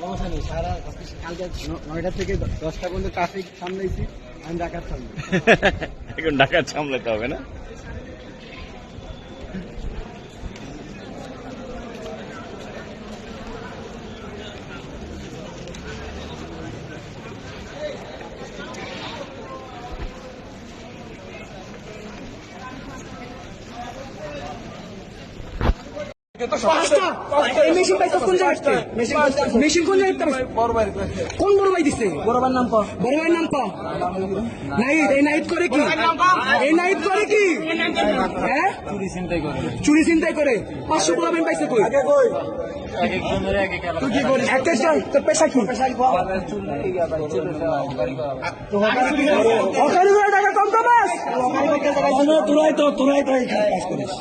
সমস্যা নেই, সারা কালকে 9টা থেকে 10টা পর্যন্ত ট্রাফিক সামলাইছি, আমি ডাকাত সামলাই। এখন ডাকাত সামলাতে হবে না? মেশিন কোন জায়গায়? কোন বড় ভাই দিচ্ছে? বড় ভাইয়ের নাম কর। বড় ভাইয়ের নাম কর। নাইট, এই নাইট করে কি? এই নাইট করে কি? হ্যাঁ, চুরি ছিনতাই করে 500 টাকা আমি পাইছে কই? তুই কি করিস? একটা তোর পেশা কি? টাকা কম কামাস? তোরাই তো এইখানে কাজ করিস।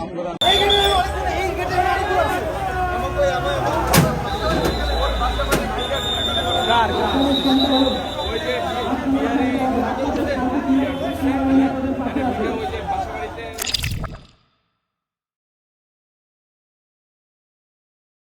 Cara,